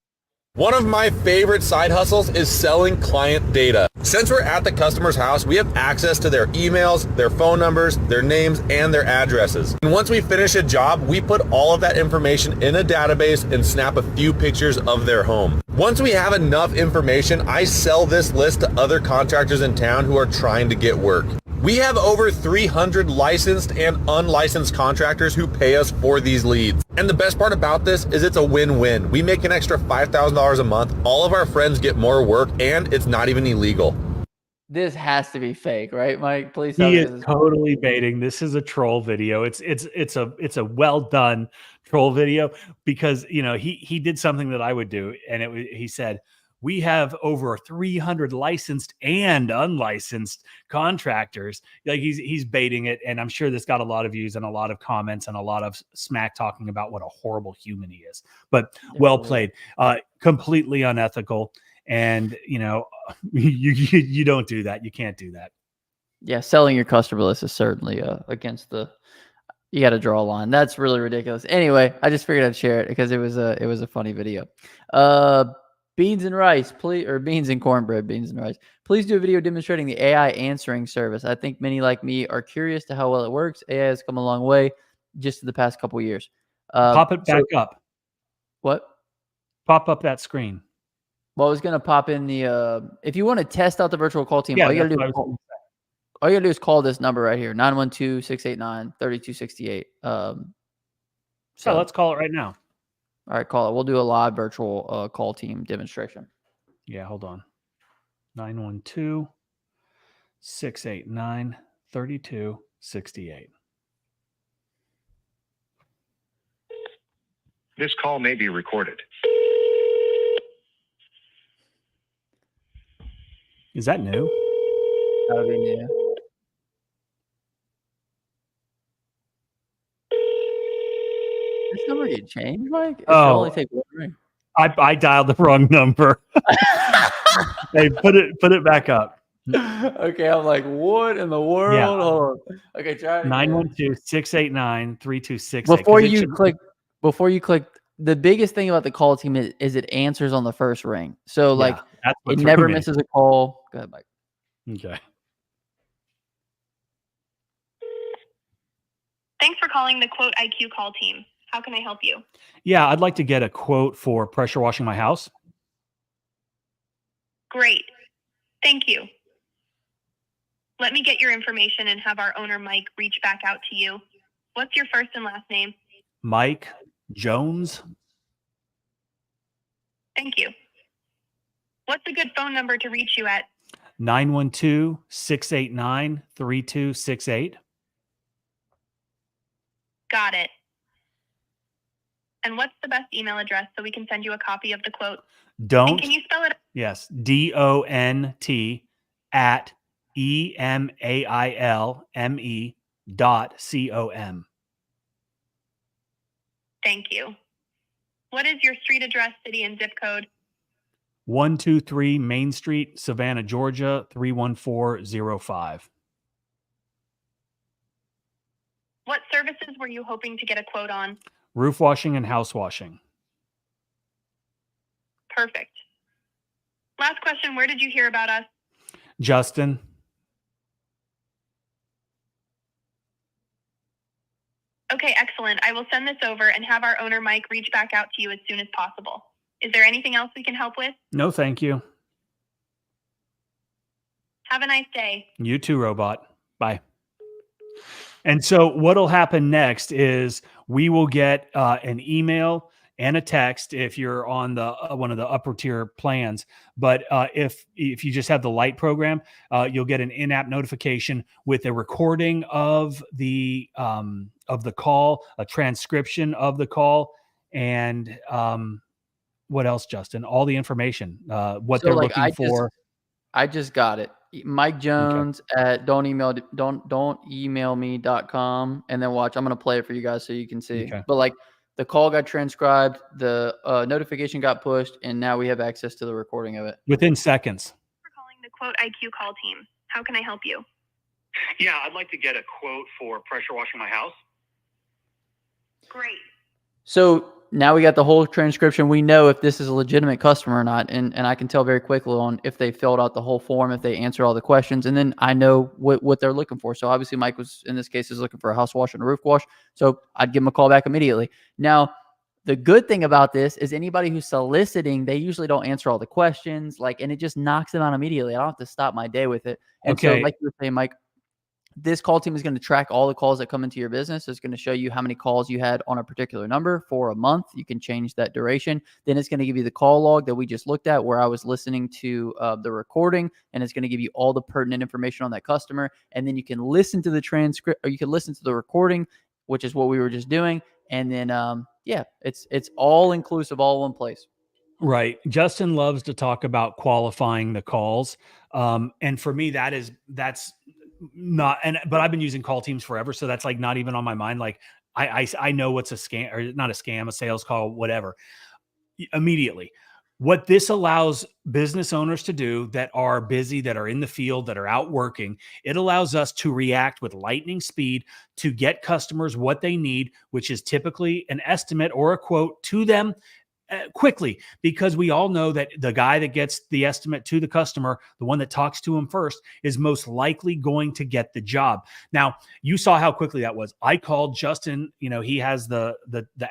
One of my favorite side hustles is selling client data. Since we're at the customer's house, we have access to their emails, their phone numbers, their names, and their addresses. And once we finish a job, we put all of that information in a database and snap a few pictures of their home. Once we have enough information, I sell this list to other contractors in town who are trying to get work. We have over 300 licensed and unlicensed contractors who pay us for these leads. And the best part about this is it's a win-win. We make an extra $5,000 a month, all of our friends get more work, and it's not even illegal. This has to be fake, right, Mike? Please tell He me is this is totally baiting. This is a troll video. It's a well done troll video because he did something that I would do, and he said, we have over 300 licensed and unlicensed contractors. Like he's baiting it, and I'm sure this got a lot of views and a lot of comments and a lot of smack talking about what a horrible human he is. But well played. Completely unethical, and you don't do that. You can't do that. Yeah, selling your customer list is certainly against the. You got to draw a line. That's really ridiculous. Anyway, I just figured I'd share it because it was a funny video. Beans and rice, please, or beans and cornbread, beans and rice. Please do a video demonstrating the AI answering service. I think many like me are curious to how well it works. AI has come a long way just in the past couple of years. Pop it back up. What? Pop up that screen. Well, I was going to pop in the, if you want to test out the virtual call team, Yeah, all you got to do is call this number right here, 912-689-3268. So let's call it right now. All right, call it. We'll do a live virtual call team demonstration. Yeah, hold on. 912-689-3268. This call may be recorded. Is that new? That'll be new. This number get changed, Mike? It should only take one ring. I dialed the wrong number. Hey, put it back up. Okay, I'm like, what in the world? Yeah. Hold on. Okay, try it. 912-689-3268. Before you click, the biggest thing about the call team is it answers on the first ring. So it never misses a call. Go ahead, Mike. Okay. Thanks for calling the Quote IQ call team. How can I help you? Yeah, I'd like to get a quote for pressure washing my house. Great. Thank you. Let me get your information and have our owner, Mike, reach back out to you. What's your first and last name? Mike Jones. Thank you. What's a good phone number to reach you at? 912-689-3268. Got it. And what's the best email address so we can send you a copy of the quote? And can you spell it? Yes. DONT@emailme.com. Thank you. What is your street address, city, and zip code? 123 Main Street, Savannah, Georgia, 31405. What services were you hoping to get a quote on? Roof washing and house washing. Perfect. Last question, where did you hear about us? Justin. Okay, excellent. I will send this over and have our owner, Mike, reach back out to you as soon as possible. Is there anything else we can help with? No, thank you. Have a nice day. You too, robot. Bye. And so what'll happen next is we will get an email and a text if you're on the one of the upper tier plans. But if you just have the light program, you'll get an in-app notification with a recording of the call, a transcription of the call, and what else, Justin? All the information, what they're looking for. I just got it. Mike Jones at don't email me.com, and then watch. I'm going to play it for you guys so you can see. Okay. But the call got transcribed, the notification got pushed, and now we have access to the recording of it. Within seconds. For calling the Quote IQ call team. How can I help you? Yeah, I'd like to get a quote for pressure washing my house. Great. So now we got the whole transcription. We know if this is a legitimate customer or not. And I can tell very quickly on if they filled out the whole form, if they answered all the questions, and then I know what they're looking for. So obviously Mike was, in this case, is looking for a house wash and a roof wash. So I'd give him a call back immediately. Now, the good thing about this is anybody who's soliciting, they usually don't answer all the questions, and it just knocks them out immediately. I don't have to stop my day with it. And so, Okay. like you were saying, Mike, this call team is going to track all the calls that come into your business. It's going to show you how many calls you had on a particular number for a month. You can change that duration. Then it's going to give you the call log that we just looked at where I was listening to the recording, and it's going to give you all the pertinent information on that customer. And then you can listen to the transcript, or you can listen to the recording, which is what we were just doing. And then, it's all inclusive, all in one place. Right. Justin loves to talk about qualifying the calls. And for me, that's not, but I've been using call teams forever. So that's not even on my mind. I know what's a scam, or not a scam, a sales call, whatever, immediately. What this allows business owners to do that are busy, that are in the field, that are out working, it allows us to react with lightning speed to get customers what they need, which is typically an estimate or a quote to them quickly, because we all know that the guy that gets the estimate to the customer, the one that talks to him first, is most likely going to get the job. Now, you saw how quickly that was. I called Justin, he has the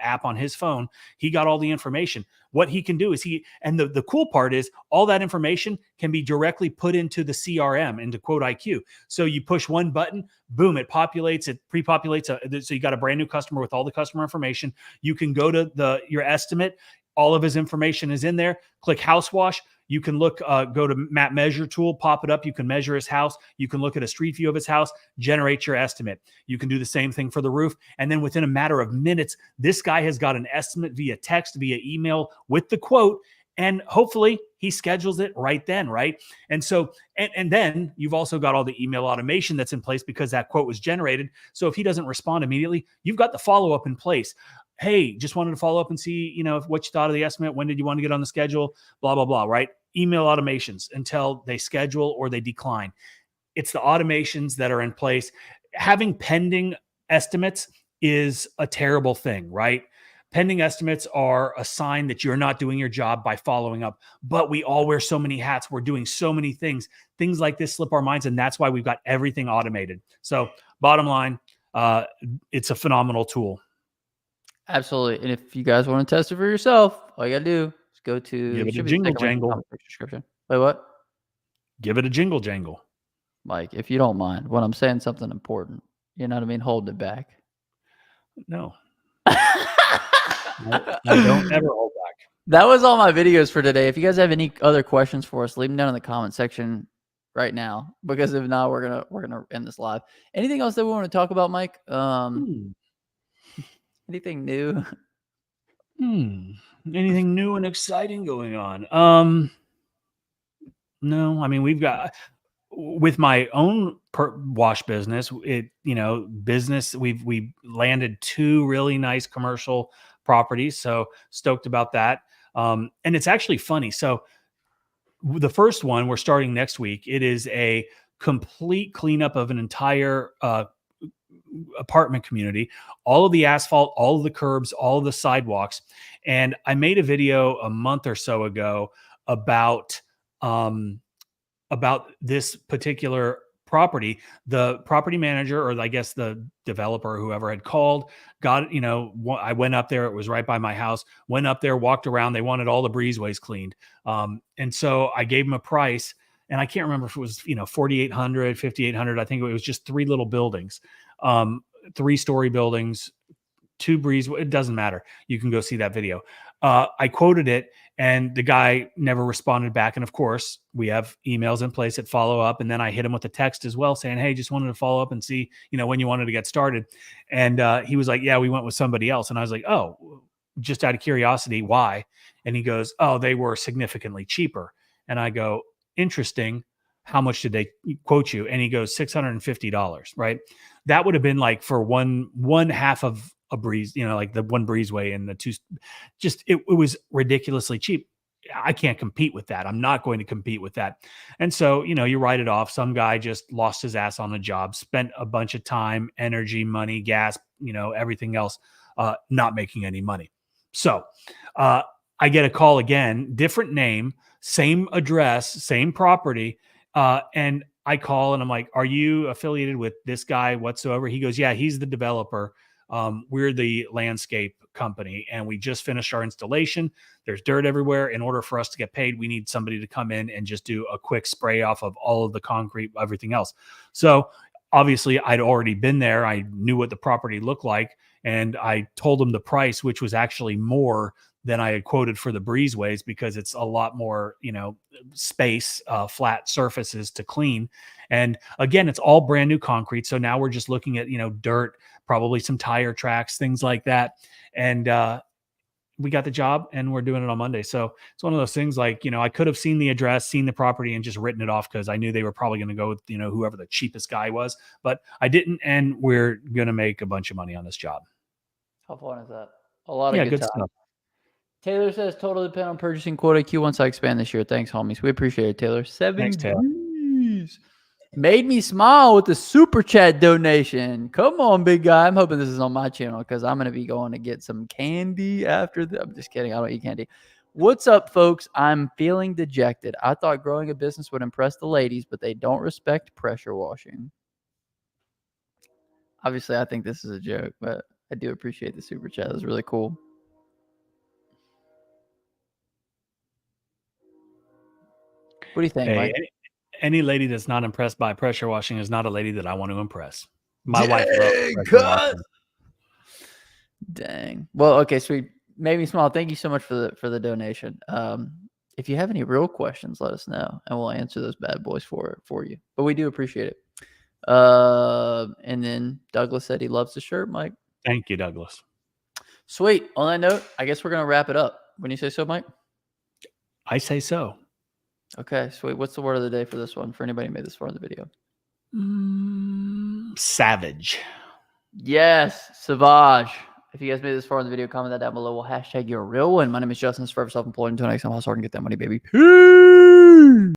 app on his phone. He got all the information. What he can do is and the cool part is all that information can be directly put into the CRM, into Quote IQ. So you push one button, boom, it populates, it pre-populates. So you got a brand new customer with all the customer information. You can go to your estimate. All of his information is in there. Click house wash. You can look, go to map measure tool, pop it up. You can measure his house. You can look at a street view of his house, generate your estimate. You can do the same thing for the roof. And then within a matter of minutes, this guy has got an estimate via text, via email with the quote. And hopefully he schedules it right then, right? And so, and then you've also got all the email automation that's in place because that quote was generated. So if he doesn't respond immediately, you've got the follow-up in place. Hey, just wanted to follow up and see, what you thought of the estimate. When did you want to get on the schedule? Blah, blah, blah, right? Email automations until they schedule or they decline. It's the automations that are in place. Having pending estimates is a terrible thing, right? Pending estimates are a sign that you're not doing your job by following up, but we all wear so many hats. We're doing so many things. Things like this slip our minds, and that's why we've got everything automated. So bottom line, it's a phenomenal tool. Absolutely. And if you guys want to test it for yourself, all you got to do is go to Give it a jingle jangle. Description. Wait, what? Give it a jingle jangle. Mike, if you don't mind, when I'm saying something important, you know what I mean? Holding it back. No. I don't ever hold back. That was all my videos for today. If you guys have any other questions for us, leave them down in the comment section right now, because if not, we're gonna end this live. Anything else that we want to talk about, Mike? Anything new? Anything new and exciting going on? No, I mean, we've got, with my own wash business, we landed 2 really nice commercial properties. So stoked about that. And it's actually funny. So the first one we're starting next week, it is a complete cleanup of an entire, apartment community, all of the asphalt, all of the curbs, all of the sidewalks. And I made a video a month or so ago about this particular property. The property manager, or I guess the developer, whoever had called, I went up there. It was right by my house. Went up there, walked around. They wanted all the breezeways cleaned. And so I gave them a price, and I can't remember if it was, 4,800, 5,800. I think it was just 3 little buildings, 3-story buildings, 2 breeze. It doesn't matter. You can go see that video. I quoted it, and the guy never responded back. And of course, we have emails in place that follow up. And then I hit him with a text as well saying, hey, just wanted to follow up and see, when you wanted to get started. And he was like, yeah, we went with somebody else. And I was like, oh, just out of curiosity, why? And he goes, oh, they were significantly cheaper. And I go, interesting. How much did they quote you? And he goes, $650, right? That would have been like for one half of a breeze, like the 1 breezeway and the 2, it was ridiculously cheap. I can't compete with that. I'm not going to compete with that. And so, you write it off. Some guy just lost his ass on a job, spent a bunch of time, energy, money, gas, everything else, not making any money. So I get a call again, different name, same address, same property. And I call and I'm like, are you affiliated with this guy whatsoever? He goes, yeah, he's the developer. We're the landscape company and we just finished our installation. There's dirt everywhere. In order for us to get paid, we need somebody to come in and just do a quick spray off of all of the concrete, everything else. So obviously I'd already been there. I knew what the property looked like. And I told him the price, which was actually more than I had quoted for the breezeways because it's a lot more, space, flat surfaces to clean. And again, it's all brand new concrete. So now we're just looking at, dirt, probably some tire tracks, things like that. And we got the job and we're doing it on Monday. So it's one of those things like, I could have seen the address, seen the property and just written it off because I knew they were probably going to go with, whoever the cheapest guy was, but I didn't. And we're going to make a bunch of money on this job. How fun is that? A lot of good stuff. Taylor says, totally depend on purchasing quote IQ once I expand this year. Thanks, homies. We appreciate it, Taylor. Thanks, Taylor. Made me smile with the super chat donation. Come on, big guy. I'm hoping this is on my channel because I'm going to be going to get some candy after this. I'm just kidding. I don't eat candy. What's up, folks? I'm feeling dejected. I thought growing a business would impress the ladies, but they don't respect pressure washing. Obviously, I think this is a joke, but I do appreciate the super chat. It was really cool. What do you think, Mike? Any lady that's not impressed by pressure washing is not a lady that I want to impress. My wife loves pressure washing. Dang. Well, okay, sweet. Made me smile. Thank you so much for the donation. If you have any real questions, let us know, and we'll answer those bad boys for you. But we do appreciate it. And then Douglas said he loves the shirt, Mike. Thank you, Douglas. Sweet. On that note, I guess we're gonna wrap it up. When you say so, Mike? I say so. Okay, sweet. What's the word of the day for this one? For anybody who made this far in the video? Savage. Yes, Savage. If you guys made this far in the video, comment that down below. We'll hashtag your real one. My name is Justin. This is Forever Self-Employed. Until next time, I'll start and get that money, baby. Peace.